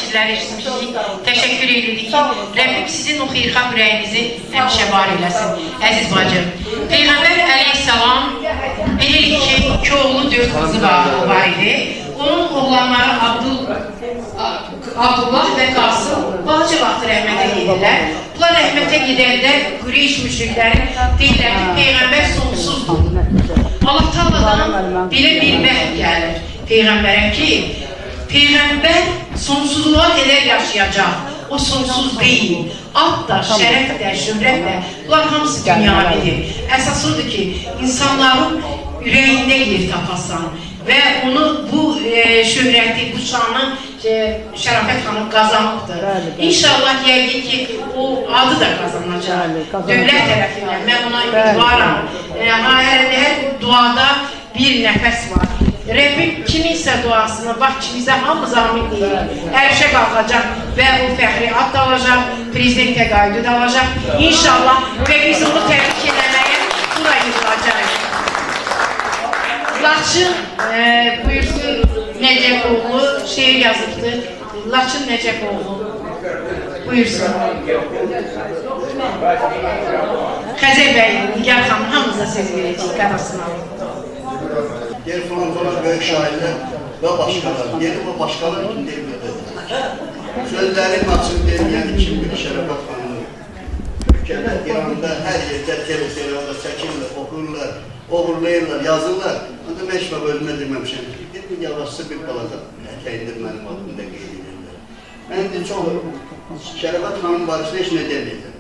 fikirləri eşitmişik. Təşəkkür edirik ki, Rəbbim sizin o xeyirxah ürəyinizi həmişə var eləsin, əziz bacım. Peyğəmbər əleyhissalam bilirik ki, 2 oğlu 4 qızı var idi. Onun oğlanları Abdullah və Qasım balaca vaxtı rəhmətə gedirlər. Bunlar rəhmətə gedəndə Qureyş müşrikləri deyirlər ki, Peyğəmbər sonsuzdur. Allah Taala'dan belə bir vəhy gəlir Peyğəmbərə ki, Peyğəmbər sonsuzluğa qədər yaşayacaq. O sonsuz deyil. Ad da, şərəf də, şöhrət də, bunlar hamısı dünyavidir. Əsas odur ki, insanların ürəyində yer tapasan və onu bu şöhrəti, bu şanı Şərafət xanım qazanıbdır. İnşallah yəqin ki, o adı da qazanacaq. Dövlət tərəfindən mən ona ümidvaram. Hər duada bir nəfəs var. Rəbbim kiminsə duasını, bax ki, bizə hamımız amin deyil, ərşə qalxacaq və o fəxri ad da alacaq, prezident təqaüdü də alacaq. İnşallah və biz onu təbrik eləməyə bura yığılacaq. Laçın buyursun Nəcəfoğlu şeir yazıbdır. Laçın Nəcəfoğlu buyursun. Xəzər bəy, Nigar xanım hamımıza söz verəcək, qanasını alın. Yer falan böyük şairlər və başqalar, yeni bu başqalar kim deyilməlidir. Sözlərin açıq deyilməyən kim bilir Şərafət xanımı. Türkiyədə, İranda, hər yerdə televiziyada çəkirlər, oxurlar, oğurlayırlar, yazırlar. Onda mən heç özümə deməmişəm ki, bir yavaşsı bir balaca ətəyindir mənim adımda qeyd edirlər. Mən çox Şərafət xanım barışda heç nə deməyəcəm.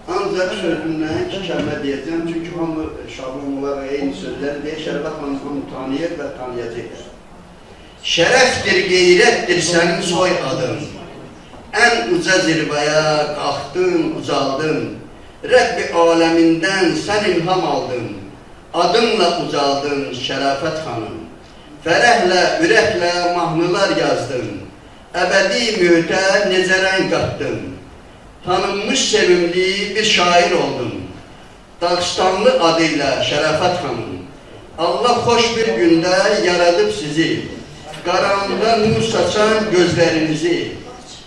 Ancaq sözümdən 2 kəlmə deyəcəm, çünki hamı şablonlar və eyni sözləri deyir, Şərafət xanım hamı tanıyır və tanıyacaqdır. Şərəfdir, qeyrətdir sənin soy adın, ən uca zirvaya qalxdın, ucaldın, Rəbbi aləmindən sən ilham aldın, adınla ucaldın Şərafət xanım, fərəhlə, ürəklə mahnılar yazdın, əbədi mühitə necə rəng qatdın, tanınmış sevimli bir şair oldun, Dağıstanlı adıyla Şərafət xanım. Allah xoş bir gündə yaradıb sizi, qaranlıqda nur saçan gözlərinizi,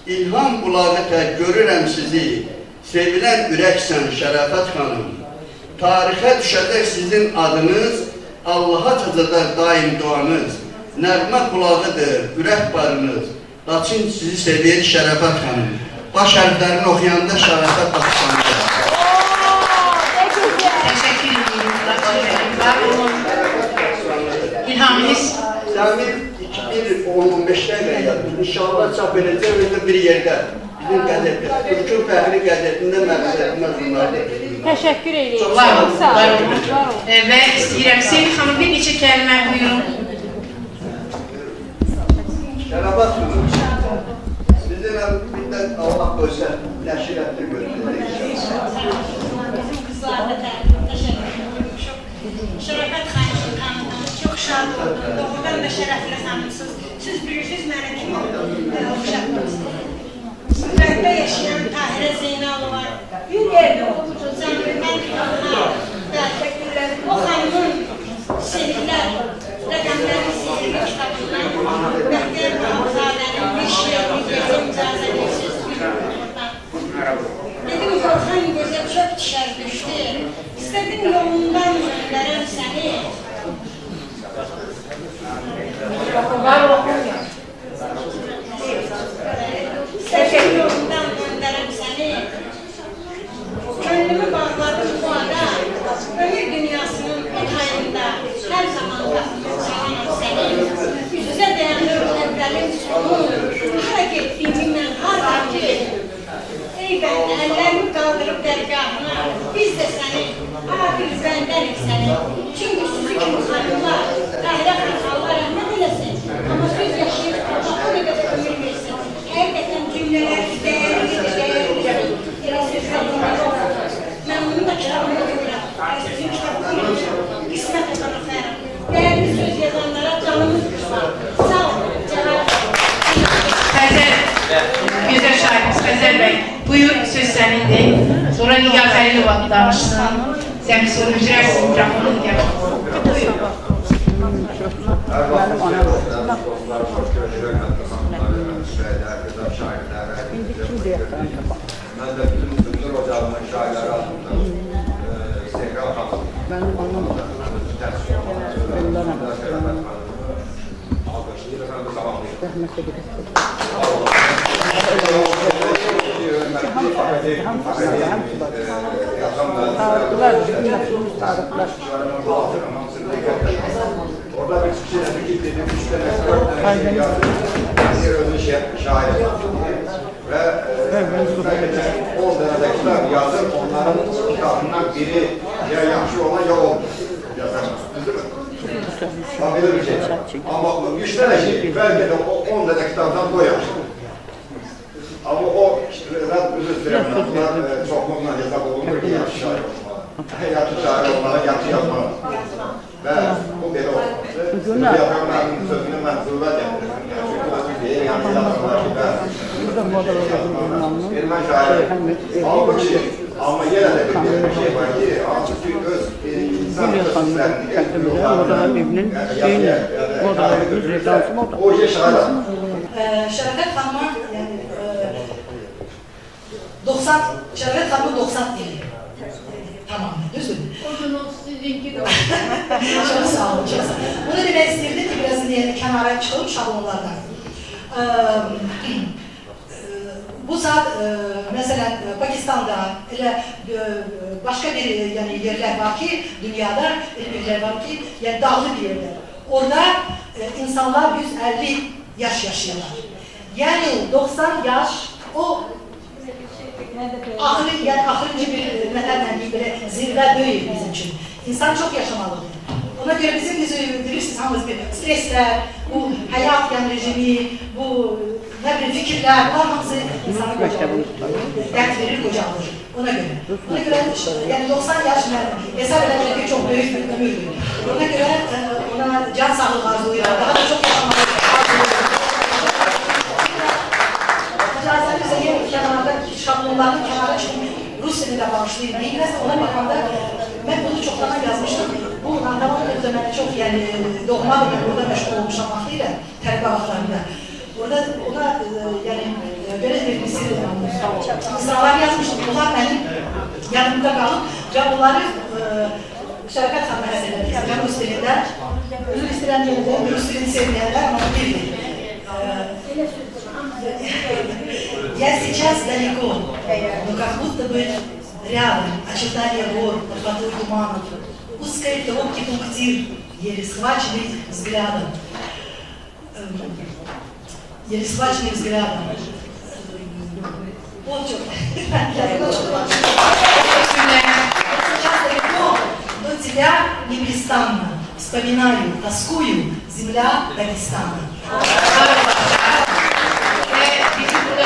İlham bulağı tək görürəm sizi, sevilən ürəksən Şərafət xanım. Tarixə düşəcək sizin adınız, Allaha çatacaq daim duanız, nəğmə qulağıdır, ürək barınız, Laçın sizi sevir Şərafət xanım. Baş hərflərini oxuyanda Şərafət baxışlanacaq. Təşəkkür edirik, İlhaminiz? Cəmi 2015-də ilə yazdım. İnşallah çap edəcək və bir yerdə. Bizim qəzetdə, Türkün Fəxri qəzetində məqsədimə bunları. Təşəkkür edirik. Çox sağ olun. Və istəyirəm, Sevil xanım bir neçə kəlmə buyurun. Şərafət xanım, bizə bir də Allah qoysa, nəşirətli görünür. Bizim qızlarda da təşəkkür edirik. Şərafət xanım tanıdım, çox şad oldum. Doğrudan da şərəflə tanımsınız. Siz bilirsiniz mənə kimi oxşatdınız. Sürətdə yaşayan Tahirə Zeynalova bir yerdə oturacaq. O xanımın sevirlər, rəqəmlərin seyirli kitabından Bəxtiyar Muhamzadənin bir şiirini gezim icazə verirsiniz. Dedim, Qorxan gözə çöp düşər düşdü. İstədim yolundan göndərəm səni. İstədim yolundan göndərəm səni. Könlümü bağladım bu ada. Ömür dünyasının otayında hər zaman salanam səni. Üzə dayanır əvvəlin sonu. Hara getdiyimi mən hara ki. Ey bəndə, əllərimi qaldırıb dərgahına, biz də səni, adil bəndərik səni. Çünki sizi kimi xanımlar, Tahirə xanım, Allah rəhmət eləsin. Amma söz yaşayıb, Allah o qədər ömür versin. Həqiqətən cümlələriniz dəyərlidir, dəyərlidir. Elə sözlər bunlar olur. Mən bunu da kitabımda oxuyuram. Sizin kitabımda qismət olan xəyram. Dəyərli söz yazanlara canımız qıslar. Sağ olun, cəhət. Xəzər, gözəl şahidimiz Xəzər bəy, buyur söz sənindir. Sonra Nigar Xəlilova danışsın. Sən sonra üzrəsiz mikrofonu Nigar. Buyur. Hər vaxt dostlar, xoş görüşürük. bəylər, gözəl şairlər, mən də bizim Ömür Ocağının şairləri altında Sehra xanım, təəssüf alqışlayır, mən də salamlayım. Orada bir şeyler dedim, 3 tane özü şair ve 10 tane kitap yazır, onların kitabından biri ya yaxşı olan ya olmuyor. Yazamaz, düzdür mü? Bilir bir şey. Ama 3 tane şey, belki de 10 tane kitaptan o yaxşı. Ama o özür dilerim, çoxluğunla hesap olunur ki, yaxşı şair olmalı. Yaxşı şair olmalı, yaxşı yazmalı. Və bu belə olmalı. Bunu yapanların sözünü mən zürvət yapıyorum. Çünki o deyir, yəni yazanlar ki, ermən şairi. Halbuki, amma yenə də bir şey var ki, halbuki öz insan sözlərini o şey şair alır. Şərəfət xanıma, yəni, Şərəfət xanımın 90 ili. Tamam, düzdür. O gün o sizinki de Çok sağ olun, çok sağ olun. Bunu demək istəyirdim ki, biraz kənara çıxıb şablonlardan. Bu saat, məsələn, Pakistan'da, başqa bir yerlər var ki, dünyada yerlər var ki, dağlı bir yerlər. Orada insanlar 150 yaş yaşayırlar. Yani 90 yaş, o ahırıncı bir zirvə deyil bizim için. İnsan çok yaşamalıdır. Ona göre bizim bilirsiniz hamımız bir stresler, bu hayat rejimi, bu fikirler, bunlar hamısı insana kocalır, dert verir, kocalır. Ona göre yani 90 yaş hesap ederek çok büyük bir ömürdür. Ona göre ona can sağlığı arzuluyor, daha da çok yaşamalı arzuluyor. Şablonların kenara çıkıp Rusya'da bağışlayayım değil. Ona bakımda ben bunu çoktan yazmıştım. Bu anlamak üzerine çok doğma ve burada meşgul olmuşam vaxtıyla, tərbiyə vaxtlarında. Orada ona böyle bir mısralar yazmıştım. Bunlar benim yanımda kalıp ve bunları Şərəfət xanıma həsələdim. Rus dilində, özür istəyən yerində, Rus dilini sevməyənlər ama bildir. Я сейчас далеко, но как будто бы рядом, очертания гор, под водой туманов, узкой тропки пунктир, еле схваченный взглядом. Еле схваченный взглядом. Вот что. Сейчас далеко, но тебя непрестанно вспоминаю, тоскую, земля Дагестана.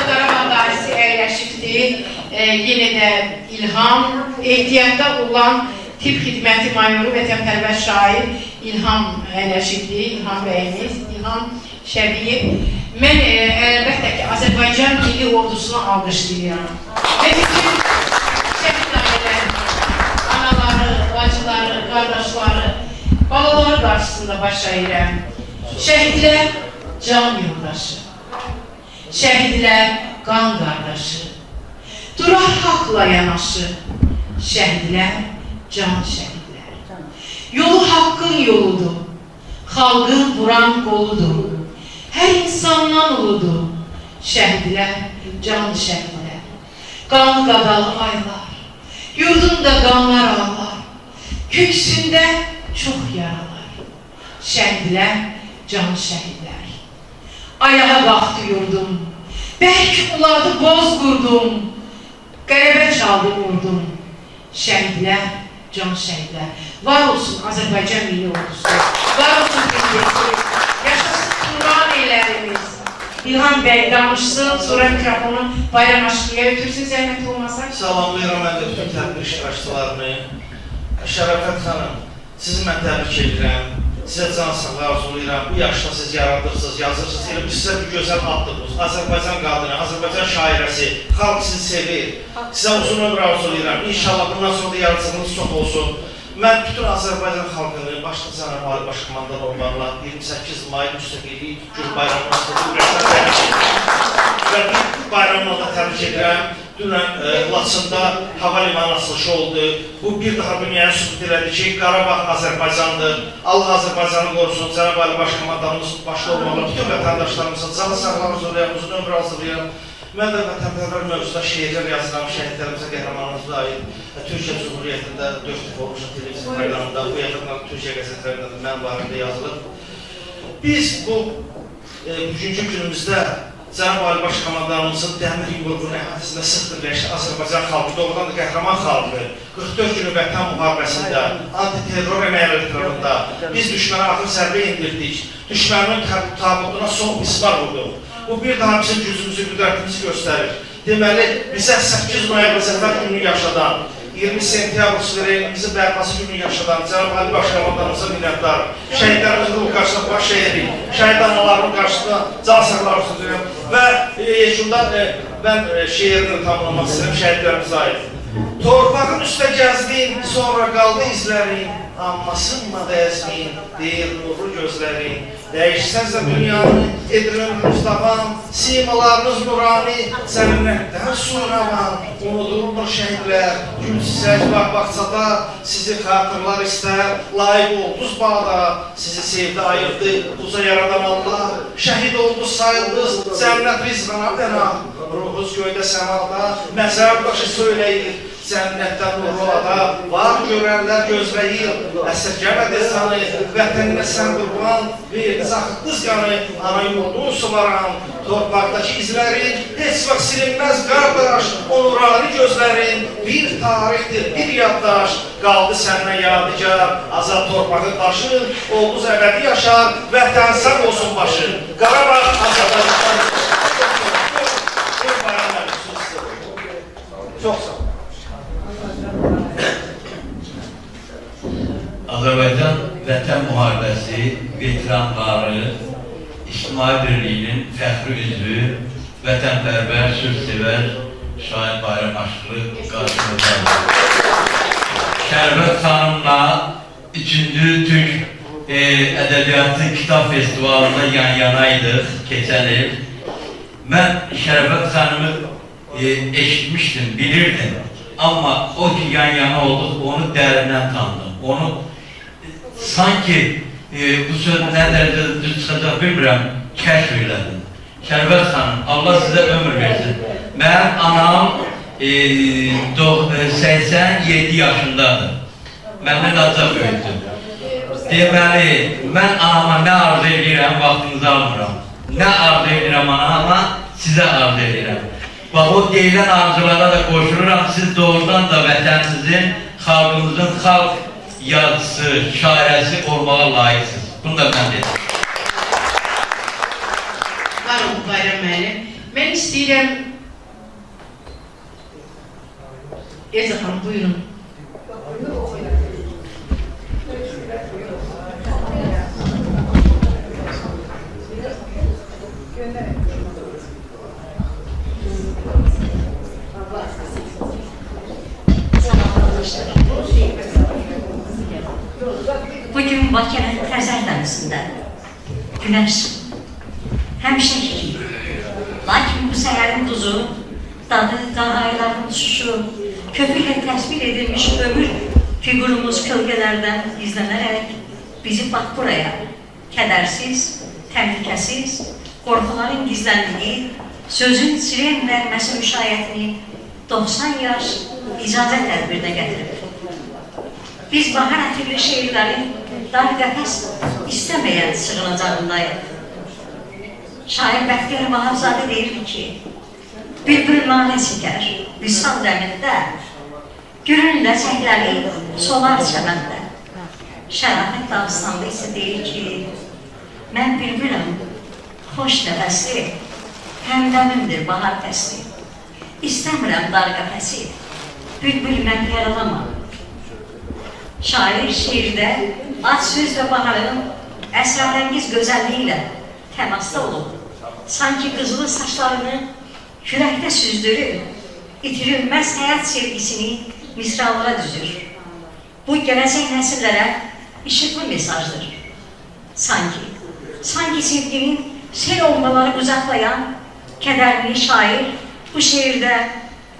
Qarabağ dairəsi əyləşibdir. Yenə də İlham, ehtiyatda olan tibb xidməti mayoru vətənpərvər şair İlham əyləşibdir. İlham bəyimiz, İlham Şəbiyev. Mən əlbəttə ki, Azərbaycan Milli Ordusunu alqışlayıram. Və bütün şəhid ailələri, anaları, bacıları, qardaşları, balaları qarşısında baş əyirəm. Şəhidlər can yoldaşı. Şəhidlər qan qardaşı, durar haqla yanaşı, şəhidlər can şəhidlər. Yolu haqqın yoludur, xalqın vuran qoludur, hər insandan uludur, şəhidlər can şəhidlər. Qan qadalı aylar, yurdunda qanlar ağlar, köksündə çox yaralar, şəhidlər can şəhidlər. Ayağa qalxdı yurdum, bərk uladı boz qurdum, qələbə çaldı vurdum, şəhidlər, can şəhidlər. Var olsun Azərbaycan Milli Ordusu, var olsun milleti, yaşasın Turan ellərimiz. İlham bəy danışsın, sonra mikrofonu Bayram Aşkı'ya ötürsün, zəhmət olmasa. Salamlayıram mən də bütün tədbir iştirakçılarını. Şərəfət xanım, sizi mən təbrik edirəm. Sizə can sağlığı arzulayıram. Bu yaşda siz yaradırsınız, yazırsınız. Elə sizə bir gözəl adlığınız. Azərbaycan qadını, Azərbaycan şairəsi, xalq sizi sevir. Sizə uzun ömür arzulayıram. İnşallah bundan sonra da yaradıcılığınız çox olsun. mən bütün Azərbaycan xalqını, başda Cənab Ali Baş Komandan olmaqla 28 may müstəqillik gün bayramına və bir bayramına da təbrik edirəm. Dünən Laçında hava limanı açılışı oldu. Bu bir daha dünyaya sübut elədi ki, Qarabağ Azərbaycandır. Allah Azərbaycanı qorusun, Cənab Ali Baş Komandanımız başda olmaqla bütün vətəndaşlarımızın canı sağlamız olayaq, uzun ömrü hazırlayaq. Mən də vətənpərvər mövzuda şeirlər yazıram, şəhidlərimizə, qəhrəmanımıza aid. Türkiyə Cumhuriyyətində 4 dəfə olmuşam televiziya proqramında, bu yaxınlar Türkiyə qəzetlərində də mənim barəmdə yazılıb. Biz bugünkü günümüzdə Cənab Ali Baş Komandanımızın dəmir yumruğunun əhatəsində sıxdır və Azərbaycan xalqı, doğrudan da qəhrəman xalqı 44 günü vətən müharibəsində, anti-terror əməliyyatlarında biz düşmənə ağır zərbə indirdik, düşmənin tabutuna son mismar vurduq. Bu bir daha bizim gücümüzü, qüdrətimizi göstərir. Deməli, bizə 8 noyabr zəfər gününü yaşadan, 20 sentyabr suverenliğimizi bərpası gününü yaşadan Cənab Ali Baş Komandanımıza minnətdarım. Şəhidlərimizin ruhu qarşısında baş eyirik, şəhid analarının qarşısında can sağlar tutuyorum və yeşunda mən şeirini tamamlamaq istəyirəm, şəhidlərimizə aid. Torpağın üstə gəzdin, sonra qaldı izlərin, amma sınmadı əzmin, deyir nurlu gözlərin. Dəyişsənsə dünyanı, edirim Mustafa'n, simalarınız nurani, cənnətdən suravan. Unudulmur şəhidlər, gül çiçək bağçada, sizi xatırlar istər, layiq olduz bağda. Sizi sevdi, ayırdı, uza yaradan Allah, şəhid olduz, sayıldız, cənnət rizqana bəna. Ruhuz göydə səmada, məzar başı söyləyir. Cənnətdən nurluada, var görənlər gözləyir, əsirgəmədi sanı, vətəninə sən qurban, verdiz axıqdız qanı, ana yurdun suvaran, torpaqdakı izlərin, heç vaxt silinməz qardaş, onurani gözlərin, bir tarixdir, bir yaddaş, qaldı səndən yadigar, azad torpağı daşın, olduz əbədi yaşar, vətən sağ olsun başın, Qarabağ Azərbaycan. Çox sağ olun. Azərbaycan Vətən Müharibəsi veteranları İctimai Birliyinin fəxri üzvü, vətənpərvər, sülhsevər Şahid Bayram Aşıqlı qarşımızdadır. Şərbət xanımla 3-cü Türk Ədəbiyyatı Kitab Festivalında yan-yanaydıq keçən il. Mən Şərbət xanımı eşitmişdim, bilirdim. Amma o ki yan-yana olduq, onu dərindən tanıdım. Onu sanki bu söz nə dərəcədə düz çıxacaq bilmirəm, kəşf elədim. Şərbət xanım, Allah sizə ömür versin. Mənim anam 87 yaşındadır. Məndən azca böyüdür. Deməli, mən anama nə arzu edirəm, vaxtınızı almıram. Nə arzu edirəm anama, sizə arzu edirəm. Bax, o deyilən arzulara da qoşuluram, siz doğrudan da vətəninizin, xalqımızın xalq yazısı, şairəsi olmağa layiqsiniz. Bunu da mən dedim. Var olun Bayram müəllim. Mən istəyirəm... Elza xanım, buyurun. Bugün Bakı'nın Xəzər dənizində güneş həmişə ki, lakin bu səhərin duzu, dadı, qağayların uçuşu, köpüklə təsvir edilmiş ömür figurumuz kölgələrdən izlənərək bizi bax buraya kədərsiz, təhlükəsiz, qorxuların gizləndiyi, sözün siren verməsi müşayiətini 90 yaş icazə tədbirinə gətirib. Biz bahar ətirli şeirlərin dar qəfəs istəməyən sığınacağındayıq. Şair Bəxtiyar Vahabzadə deyir ki, bülbül nanə sikər, vüsal dəmində, gülün ləçəkləri solar çəməndə. Şərafət Dağıstanda isə deyir ki, mən bülbüləm, xoş nəfəsli, həmdəmimdir bahar fəsli. İstəmirəm dar qəfəsi, bülbül mən yaralamam. Şair şeirdə aç söz və baharın əsrarəngiz gözəlliyi ilə təmasda olub. Sanki qızılı saçlarını kürəkdə süzdürür, itirilməz həyat sevgisini misralara düzür. bu gələcək nəsillərə işıqlı mesajdır. Sanki sevginin sel olmaları uzaqlayan kədərli şair bu şeirdə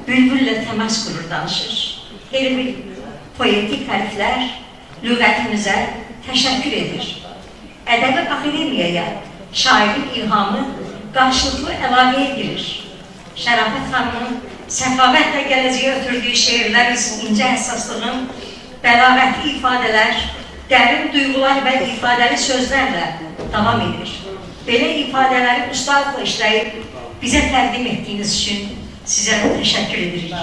bülbülle təmas qurur, danışır. Elə bir poetik hərflər lüğətimizə təşəkkür edir. Ədəbi akademiyaya şairin ilhamı qarşılıqlı əlavəyə girir. Şərafət xanımın səxavətlə gələcəyə ötürdüyü şeirlər incə həssaslığın, bəlağətli ifadələr, dərin duyğular və ifadəli sözlərlə davam edir. Belə ifadələri ustalıqla işləyib bizə təqdim etdiyiniz üçün sizə təşəkkür edirik.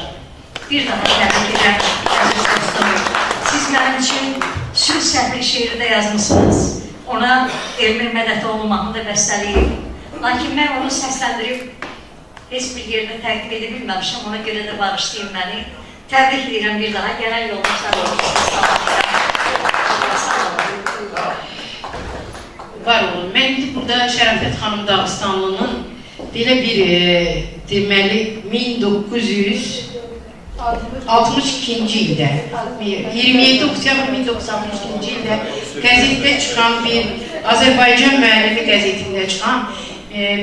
Bir daha təbrik edirəm, əziz dostum. Siz mənim üçün Sülh Səhri şeiri də yazmışsınız. Ona Elmir Mədətoğlu mahnı da bəstələyib. Lakin mən onu səsləndirib heç bir yerdə təqdim edə bilməmişəm, ona görə də bağışlayın məni. Təbrik edirəm bir daha, gələn yoldaşlar olsun. Var olun. Mən indi burada Şərafət xanım Dağıstanlının belə bir deməli 1962-ci ildə 27 oktyabr 1962-ci ildə qəzetdə çıxan bir Azərbaycan müəllimi qəzetində çıxan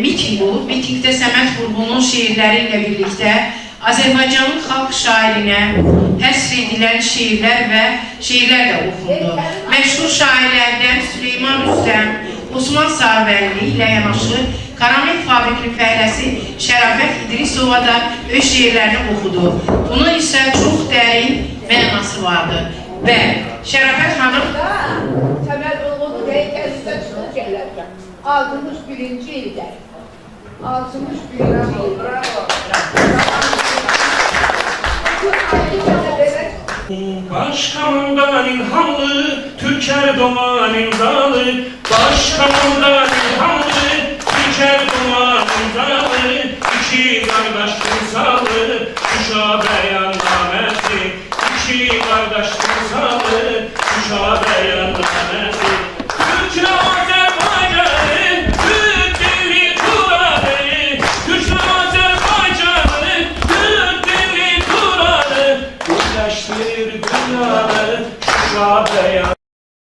miting olub. Mitingdə Səməd Vurğunun şeirləri ilə birlikdə Azərbaycanın xalq şairinə həsr edilən şeirlər və şeirlər də oxundu. Məşhur şairlərdən Süleyman Rüstəm, Osman Sarvəlli ilə yanaşı Karamel fabrikli fəhləsi Şərafət İdrisova da öz şeirlərini oxudu. Bunun isə çox dərin mənası vardı. Və Şərafət xanım Səməd Vurğunu dəqiqəsində çıxıb gələcəm. 61-ci ildə. 61-ci ildə. Başkanından ilhamlı, Türker doğan imzalı. Başkanından ilhamlı, Türker doğan imzalı. İki kardeş timsalı, Şuşa beyannamesi. İki kardeş timsalı, Şuşa beyannamesi.